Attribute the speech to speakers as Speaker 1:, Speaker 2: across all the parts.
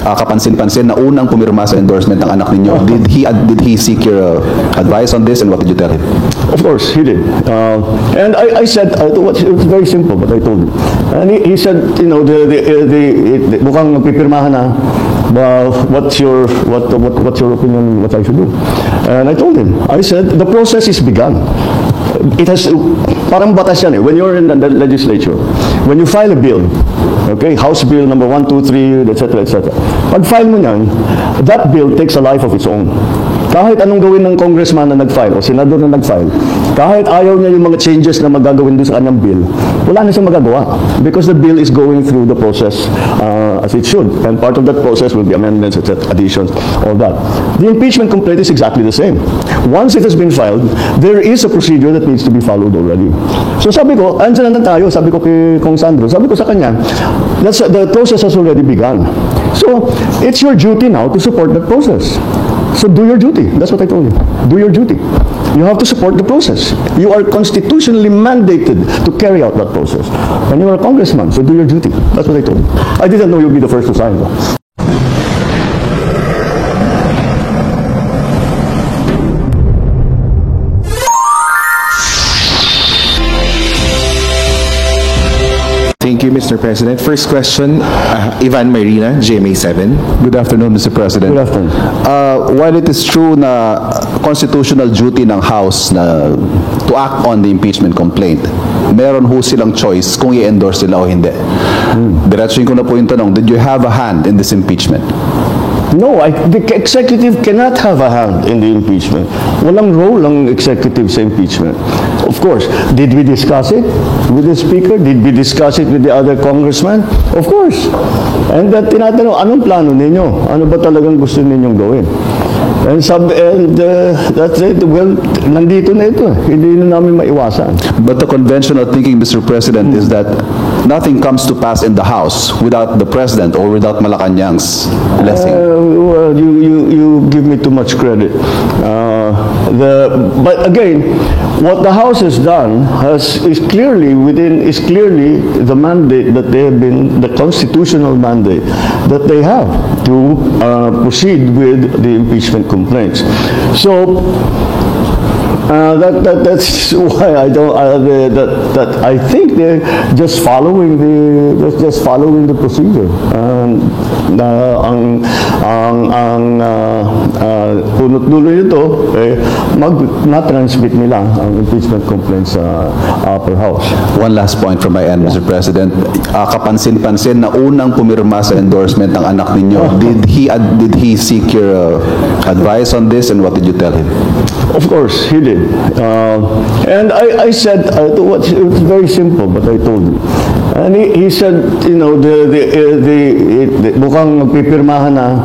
Speaker 1: kapansin-pansin na unang pumirma sa endorsement ng anak ninyo. Did he seek your advice on this, and what did you tell him?
Speaker 2: Of course, he did. And I said, it was very simple, but I told him. And he said, you know, mukhang pipirmahan na. What's your opinion? What I should do? And I told him. I said the process is begun. It has parang batas yan eh. When you're in the legislature, when you file a bill, okay, House Bill number 1, 2, 3, etc., etc. Pag file mo yan, that bill takes a life of its own. Kahit anong gawin ng congressman na nag-file o senador na nag-file, kahit ayaw niya yung mga changes na magagawin doon sa kanyang bill, wala na siyang magagawa because the bill is going through the process as it should. And part of that process will be amendments, etc., additions, all that. The impeachment complaint is exactly the same. Once it has been filed, there is a procedure that needs to be followed already. So sabi ko, andyan na tayo, sabi ko kay Kong Sandro, sabi ko sa kanya, the process has already begun. So it's your duty now to support that process. So do your duty. That's what I told you. Do your duty. You have to support the process. You are constitutionally mandated to carry out that process. And you are a congressman, so do your duty. That's what I told you. I didn't know you'd be the first to sign though.
Speaker 3: Thank you, Mr. President. First question, Ivan Marina, GMA7.
Speaker 1: Good afternoon, Mr. President.
Speaker 2: Good afternoon.
Speaker 1: While it is true na constitutional duty ng House na to act on the impeachment complaint, meron ho silang choice kung i-endorse sila o hindi. Diretsuhin ko na po yung tanong, did you have a hand in this impeachment?
Speaker 2: No, the executive cannot have a hand in the impeachment. Walang role ang executive sa impeachment. Of course, did we discuss it with the Speaker? Did we discuss it with the other congressman? Of course. And tinatanong, anong plano ninyo? Ano ba talagang gusto ninyong gawin? And that's it. Well, nandito na ito. Hindi na namin maiwasan.
Speaker 1: But the conventional thinking, Mr. President, is that nothing comes to pass in the House without the President or without Malacanang's blessing.
Speaker 2: Well, you give me too much credit. But again, what the House has done is clearly the mandate that they have been, the constitutional mandate that they have to proceed with the impeachment complaints. So that's why I think they're just following the procedure. Punot dulo nito na-transmit nila ang impeachment complaints sa upper house.
Speaker 1: One last point from my end, Mr. President. Kapansin-pansin na unang pumirma sa endorsement ng anak ninyo. Did he seek your advice on this, and what did you tell him?
Speaker 2: Of course, he did. And I said, it was very simple, but I told him. And he said, you know, mukhang pipirmahan na.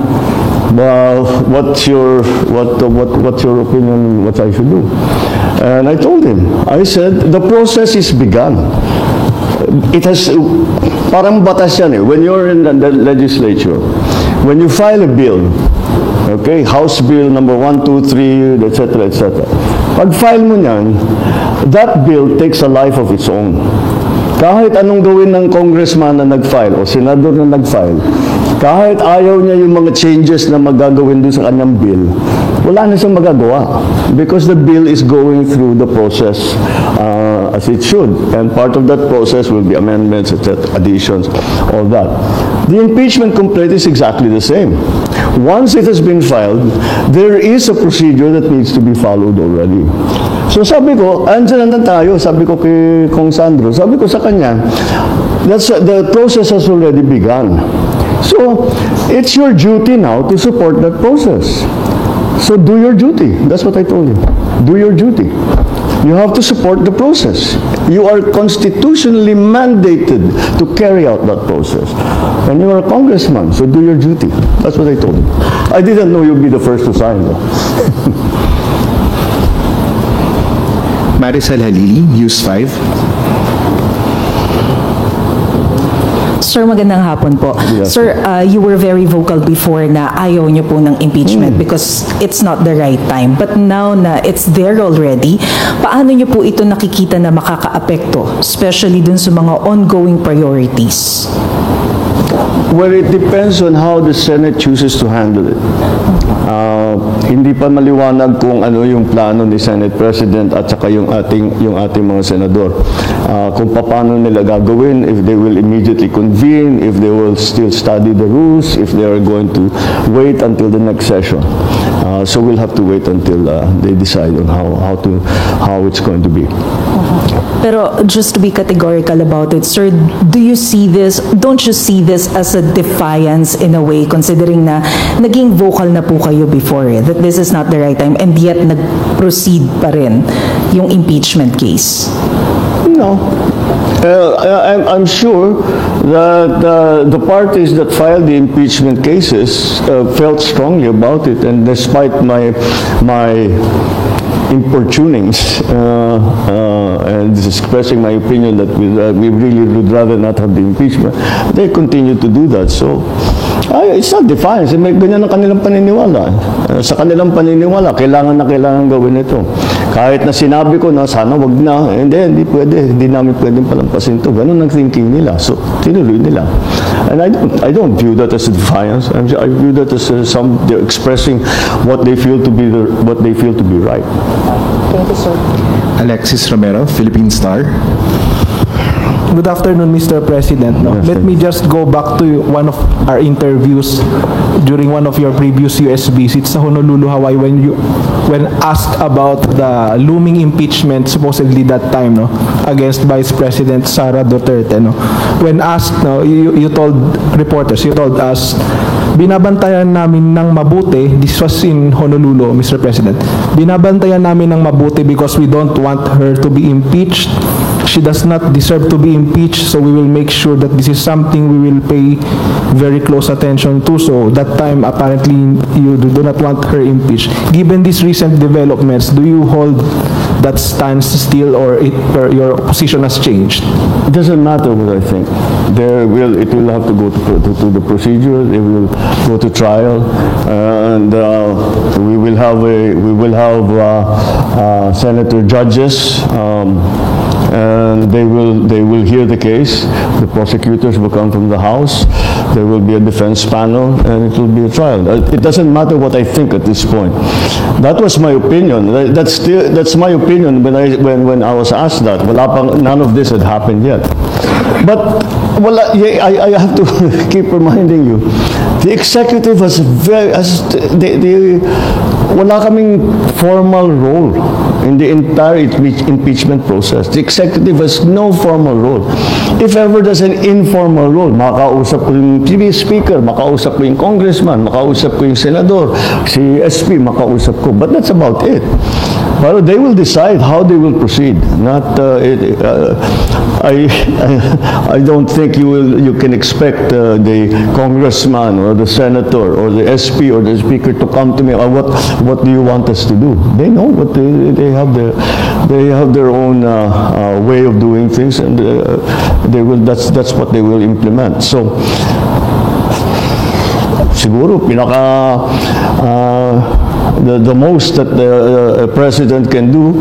Speaker 2: What's your opinion? What I should do? And I told him. I said the process is begun. It has parang batas yan eh. When you're in the legislature, when you file a bill, okay, House Bill number 1, 2, 3, etc., etc. Pag file mo niyan, that bill takes a life of its own. Kahit anong gawin ng congressman na nag-file o senador na nag-file, kahit ayaw niya yung mga changes na magagawin doon sa kanyang bill, wala na siyang magagawa because the bill is going through the process as it should. And part of that process will be amendments, etc., additions, all that. The impeachment complaint is exactly the same. Once it has been filed, there is a procedure that needs to be followed already. So sabi ko, andyan na tayo, sabi ko kay Kong Sandro, sabi ko sa kanya, the process has already begun. So it's your duty now to support that process. So do your duty. That's what I told you. Do your duty. You have to support the process. You are constitutionally mandated to carry out that process. And you are a congressman, so do your duty. That's what I told him. I didn't know you'd be the first to sign though.
Speaker 3: Maricel Halili, News 5.
Speaker 4: Sir, magandang hapon po.
Speaker 2: Yes.
Speaker 4: Sir, you were very vocal before na ayaw niyo po ng impeachment because it's not the right time. But now na it's there already, paano niyo po ito nakikita na makakaapekto, especially dun sa mga ongoing priorities?
Speaker 2: Well, it depends on how the Senate chooses to handle it. Hindi pa maliwanag kung ano yung plano ni Senate President at saka yung ating mga senador. Kung paano nila gagawin, if they will immediately convene, if they will still study the rules, if they are going to wait until the next session. So we'll have to wait until they decide on how it's going to be.
Speaker 4: Pero just to be categorical about it, sir, don't you see this as a defiance in a way, considering na naging vocal na po kayo before that this is not the right time, and yet nag-proceed pa rin yung impeachment case?
Speaker 2: No. I'm sure that the parties that filed the impeachment cases felt strongly about it, and despite my importunings and expressing my opinion that we really would rather not have the impeachment, they continue to do that. So, it's not defiance. May ganyan ang kanilang paniniwala. Sa kanilang paniniwala, kailangan gawin ito. Kahit na sinabi ko na sana wag na, hindi pwede, hindi namin pwedeng palampasin ito. Ganun ang thinking nila. So, tinuloy nila. And I don't view that as a defiance. I view that as they're expressing what they feel to be right.
Speaker 4: Thank you, sir.
Speaker 3: Alexis Romero, Philippine Star.
Speaker 5: Good afternoon, Mr. President. No? Let me just go back to one of our interviews during one of your previous US visits sa Honolulu, Hawaii, when asked about the looming impeachment supposedly that time, no, against Vice President Sara Duterte, no. When asked, no, you told reporters, you told us, binabantayan namin ng mabuti, this was in Honolulu, Mr. President, binabantayan namin ng mabuti because we don't want her to be impeached. She does not deserve to be impeached, so we will make sure that this is something we will pay very close attention to. So that time, apparently, you do not want her impeached. Given these recent developments, do you hold that stance still, or your position has changed?
Speaker 2: It doesn't matter what I think. It will have to go to the procedure. It will go to trial, and we will have senator judges, and they will hear the case. The prosecutors will come from the House. There will be a defense panel, and it will be a trial. It doesn't matter what I think at this point. That was my opinion. That's my opinion when I was asked that. None of this had happened yet. But I have to keep reminding you, the executive wala kaming formal role in the entire impeachment process. The executive has no formal role. If ever there's an informal role, makausap ko yung TV speaker, makausap ko yung congressman, makausap ko yung senador, si SP, makausap ko. But that's about it. But they will decide how they will proceed. I don't think you can expect the congressman or the senator or the SP or the speaker to come to me. What do you want us to do? They know what they have their own way of doing things, and that's what they will implement. So siguro the most that the president can do,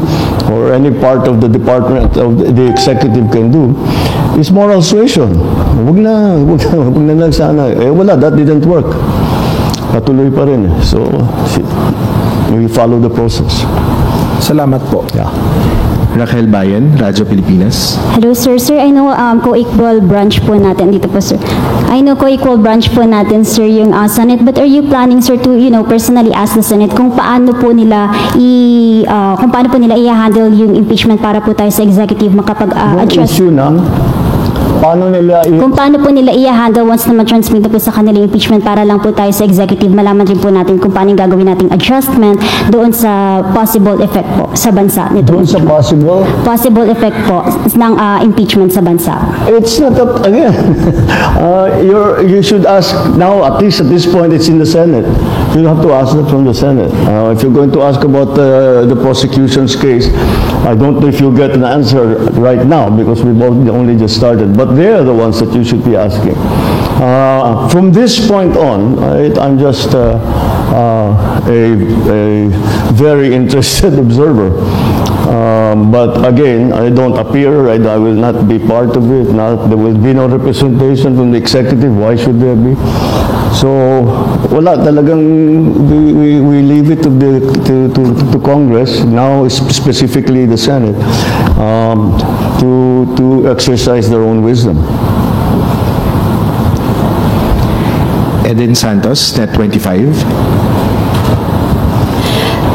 Speaker 2: or any part of the department of the executive can do, is moral suasion. Wag na lang sana. Wala, that didn't work. Patuloy pa rin. So we follow the process.
Speaker 5: Salamat po.
Speaker 2: Yeah.
Speaker 3: Raquel Bayan, Radyo Pilipinas.
Speaker 6: Hello, sir. Sir, I know co-equal branch po natin dito po, sir. I know co-equal branch po natin, sir, yung Senate. But are you planning, sir, to personally ask the Senate kung paano po nila i-handle yung impeachment para po tayo sa executive makapag-address?
Speaker 2: Issue ng
Speaker 6: Kung paano po nila i-handle once na ma-transmit na po sa kanila yung impeachment para lang po tayo sa executive, malaman rin po natin kung paano yung gagawin nating adjustment doon sa possible effect po sa bansa nito.
Speaker 2: doon sa
Speaker 6: Possible effect po ng impeachment sa bansa.
Speaker 2: It's not up, again, you should ask, now at least at this point it's in the Senate. You have to ask that from the Senate. If you're going to ask about the prosecution's case, I don't know if you'll get an answer right now because we've only just started, but they're the ones that you should be asking. From this point on, I'm just a very interested observer. But again, I don't appear, I will not be part of it. There will be no representation from the executive. Why should there be? So, wala talagang, we leave it to Congress, now specifically the Senate, to exercise their own wisdom.
Speaker 3: Eden Santos, Net 25.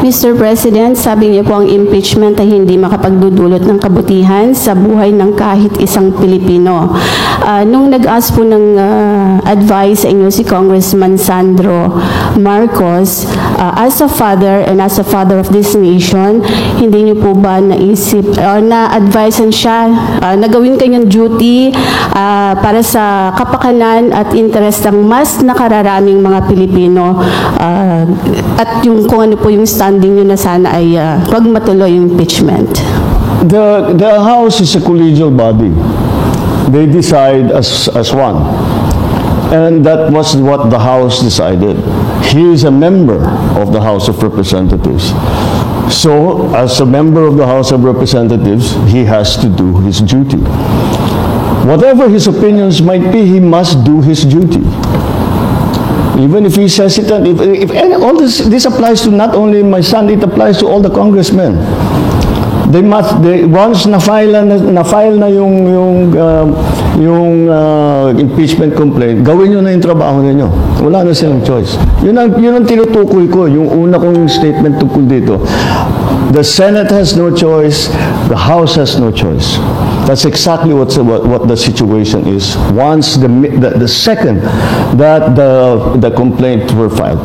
Speaker 7: Mr. President, sabi niyo po ang impeachment ay hindi makapagdudulot ng kabutihan sa buhay ng kahit isang Pilipino. Nung nag-ask po ng advice sa inyo si Congressman Sandro Marcos, as a father and as a father of this nation, hindi niyo po ba naisip, na-advisean siya na gawin kanyang duty para sa kapakanan at interest ng mas nakararaming mga Pilipino at yung kung ano po yung standing nyo na sana ay wag matuloy yung impeachment.
Speaker 2: The House is a collegial body. They decide as one. And that was what the House decided. He is a member of the House of Representatives. So, as a member of the House of Representatives, he has to do his duty. Whatever his opinions might be, he must do his duty. Even if he's hesitant, if all this applies to not only my son, it applies to all the congressmen. Once na-file na yung impeachment complaint, gawin nyo na yung trabaho ninyo. Wala na silang choice. Yun ang tinutukoy ko, yung una kong statement tungkol dito. The Senate has no choice, the House has no choice. That's exactly what the situation is once the second that the complaint were filed.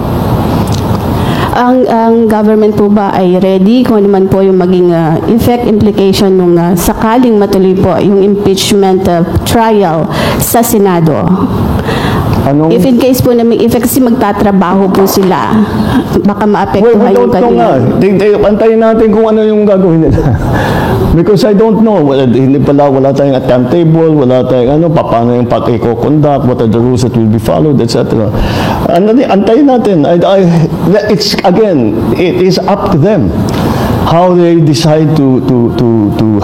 Speaker 7: Ang government po ba ay ready kung ano man po yung maging effect implication nung sakaling matuloy po yung impeachment trial sa Senado? If in case po na may effect kasi magtatrabaho po sila, baka maapektuhan yung kanila.
Speaker 2: Antayin natin kung ano yung gagawin nila. Because I don't know. Hindi pala, wala tayong timetable, wala tayong paano yung pag-conduct, what are the rules that will be followed, etc. Antayin natin. It is up to them how they decide to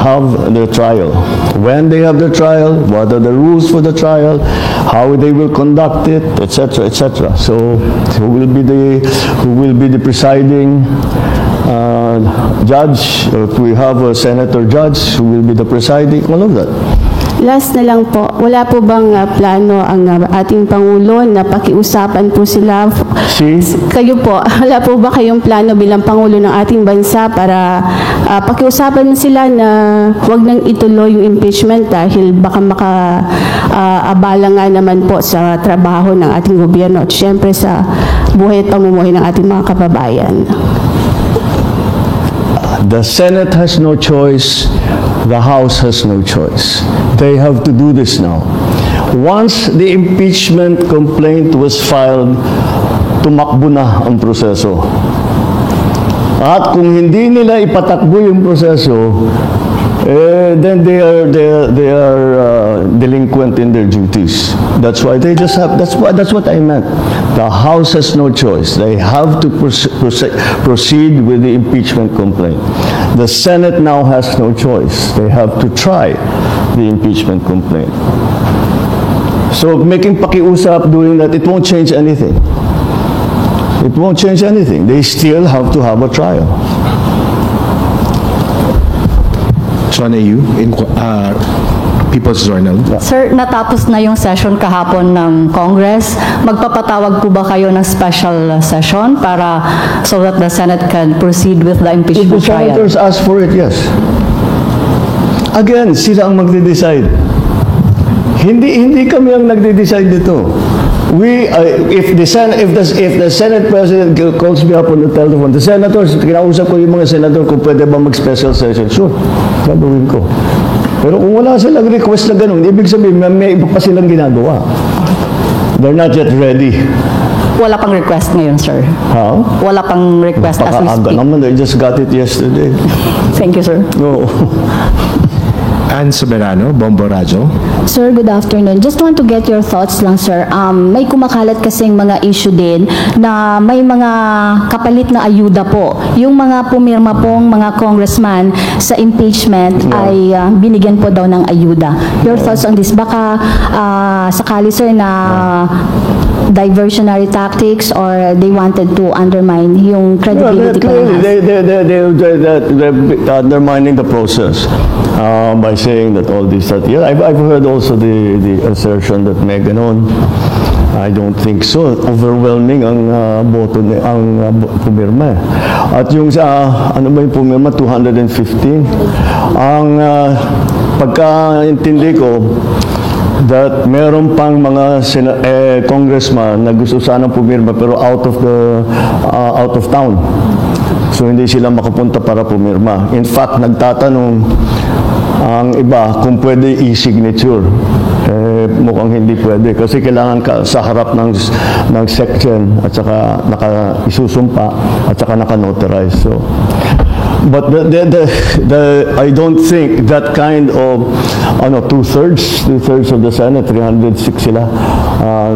Speaker 2: have their trial. When they have their trial, what are the rules for the trial, how they will conduct it, etc., etc. So, who will be the presiding judge? If we have a senator judge, who will be the presiding? All of that.
Speaker 7: Last na lang po, wala po bang plano ang ating Pangulo na pakiusapan po sila? Kayo po, wala po ba kayong plano bilang Pangulo ng ating bansa para pakiusapan mo sila na wag nang ituloy yung impeachment dahil baka makaabala nga naman po sa trabaho ng ating gobyerno at syempre sa buhay at pamumuhay ng ating mga kababayan?
Speaker 2: The Senate has no choice. The House has no choice. They have to do this now. Once the impeachment complaint was filed, tumakbo na ang proseso. At kung hindi nila ipatakbo yung proseso, then they are delinquent in their duties. That's why they just have. That's what I meant. The House has no choice. They have to proceed with the impeachment complaint. The Senate now has no choice. They have to try the impeachment complaint. So making pakiusap, doing that, it won't change anything. It won't change anything. They still have to have a trial.
Speaker 3: Chona Yu, in People's Journal.
Speaker 8: Sir, natapos na yung session kahapon ng Congress. Magpapatawag po ba kayo ng special session para so that the Senate can proceed with the
Speaker 2: If the
Speaker 8: impeachment trial?
Speaker 2: senators ask for it, yes. Again, sila ang magde-decide. Hindi kami ang nagde-decide dito. If the Senate President calls me up on the telephone, the senators, kinausap ko yung mga senator kung pwede ba mag-special session. Sure, gagawin ko. Pero kung wala silang request na ganun, ibig sabihin, may iba pa silang ginagawa. They're not yet ready.
Speaker 8: Wala pang request ngayon, sir.
Speaker 2: How?
Speaker 8: Wala pang request as we
Speaker 2: Napakaaga
Speaker 8: speak.
Speaker 2: naman, they just got it yesterday.
Speaker 8: Thank you, sir.
Speaker 2: No.
Speaker 3: Ann Soberano, Bombo Radyo.
Speaker 6: Sir, good afternoon. Just want to get your thoughts lang, sir. May kumakalat kasing mga issue din na may mga kapalit na ayuda po. Yung mga pumirma pong mga congressman sa impeachment ay binigyan po daw ng ayuda. Your thoughts on this? Baka sakali, sir, na diversionary tactics or they wanted to undermine yung credibility po ng House?
Speaker 2: They're undermining the process by saying that all this, that. Yeah, I've heard also the assertion that may ganon. I don't think so. Overwhelming ang boto ang pumirma. At yung sa ano ba yung pumirma 215. Ang pagkaintindi ko that meron pang mga congressman na gusto sanang pumirma pero out of town. So hindi sila makapunta para pumirma. In fact, nagtatanong ang iba kung pwede e-signature. Mukhang hindi pwede kasi kailangan ka sa harap ng section at saka isusumpa at saka naka-notarize. So, but I don't think that kind of two-thirds of the Senate, 306 sila,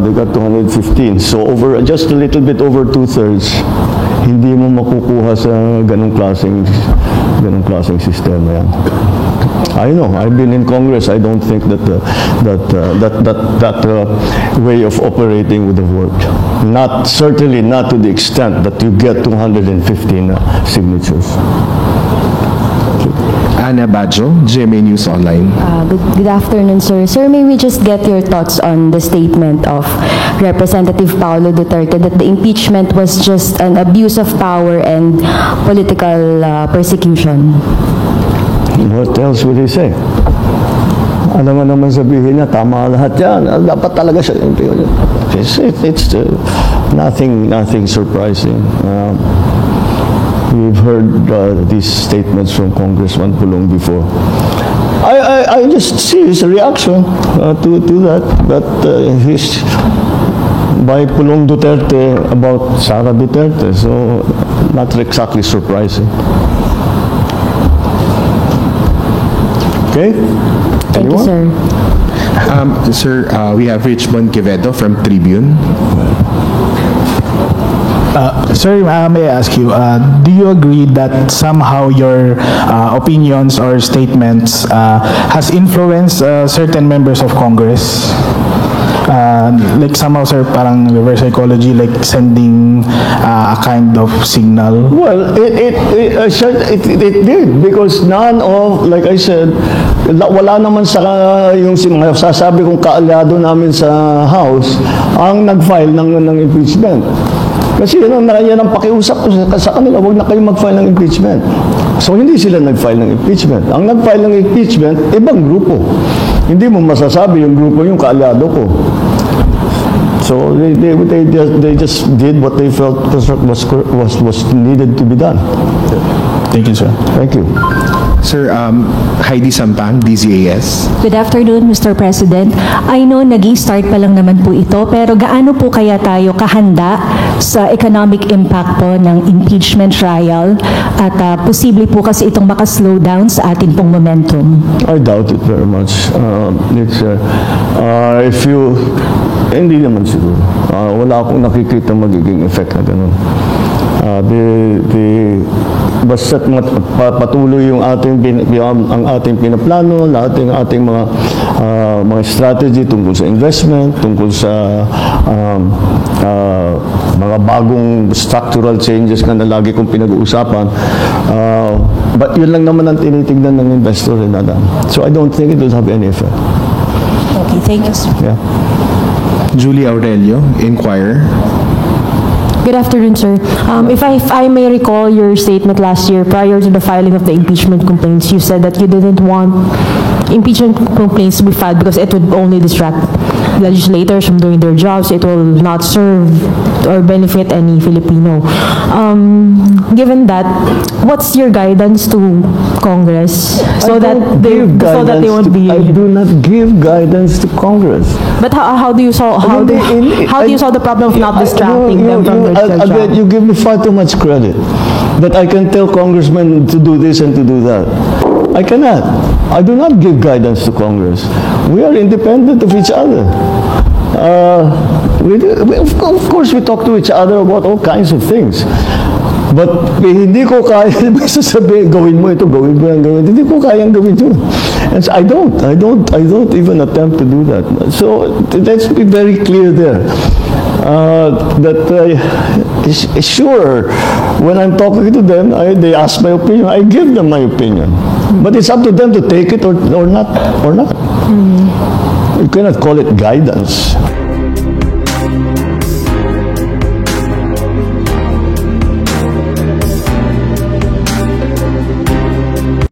Speaker 2: they got 215. So just a little bit over two-thirds, hindi mo makukuha sa ganung klaseng sistema yan. I know. I've been in Congress. I don't think that way of operating would have worked. Certainly not to the extent that you get 215 signatures.
Speaker 3: Ana Badjo, GMA News Online.
Speaker 9: Good afternoon, sir. Sir, may we just get your thoughts on the statement of Representative Paulo Duterte that the impeachment was just an abuse of power and political persecution?
Speaker 2: What else would he say? Ano nga naman sabihin niya, tama lahat yan. Dapat talaga siya. It's nothing surprising. We've heard these statements from Congressman Pulong before. I just see his reaction to that he's by Pulong Duterte about Sara Duterte. So, not exactly surprising. Okay?
Speaker 9: Thank you, sir.
Speaker 3: Sir, we have Richmond Quevedo from Tribune.
Speaker 5: Sir, may I ask you, do you agree that somehow your opinions or statements has influenced certain members of Congress? Like somehow, sir, parang reverse psychology, like sending a kind of signal?
Speaker 2: Well, it did because none of, like I said, wala naman sa yung sasabi kong kaalyado namin sa House ang nag-file ng impeachment. Kasi yan ang pakiusap ko sa kanila, huwag na kayo mag-file ng impeachment. So hindi sila nag-file ng impeachment. Ang nag-file ng impeachment, ibang grupo. Hindi mo masasabi yung grupo yung kaalyado ko. So they just did what they felt was needed to be done.
Speaker 5: Thank you, sir.
Speaker 2: Thank you.
Speaker 3: Sir, Heidi Sampang, DZAS.
Speaker 4: Good afternoon, Mr. President. I know naging start pa lang naman po ito, pero gaano po kaya tayo kahanda sa economic impact po ng impeachment trial at posible po kasi itong makaslow down sa ating pong momentum?
Speaker 2: I doubt it very much. Hindi naman siguro. Wala akong nakikita magiging effect na ganun. Basta't patuloy yung ating pinaplano, ating mga strategy tungkol sa investment, tungkol sa mga bagong structural changes na lagi kong pinag-uusapan. But yun lang naman ang tinitignan ng investor rin na. So I don't think it will have any effect.
Speaker 4: Okay, thank you, sir.
Speaker 2: Yeah.
Speaker 3: Julie Aurelio, Inquirer.
Speaker 9: Good afternoon, sir. If I may recall your statement last year prior to the filing of the impeachment complaints, you said that you didn't want impeachment complaints to be filed because it would only distract legislators from doing their jobs. It will not serve or benefit any Filipino. Given that, what's your guidance to Congress so that they won't be?
Speaker 2: I do not give guidance to Congress.
Speaker 9: But how do you solve the problem of not distracting them from their job?
Speaker 2: Again, you give me far too much credit that I can tell congressmen to do this and to do that. I cannot. I do not give guidance to Congress. We are independent of each other. Of course, we talk to each other about all kinds of things. But hindi ko kaya sasabihin, gawin mo ito, gawin mo yan, gawin. Hindi ko kayang gawin yun. And so I don't even attempt to do that. So let's be very clear there. Sure, when I'm talking to them, they ask my opinion. I give them my opinion. But it's up to them to take it or not. You cannot call it guidance.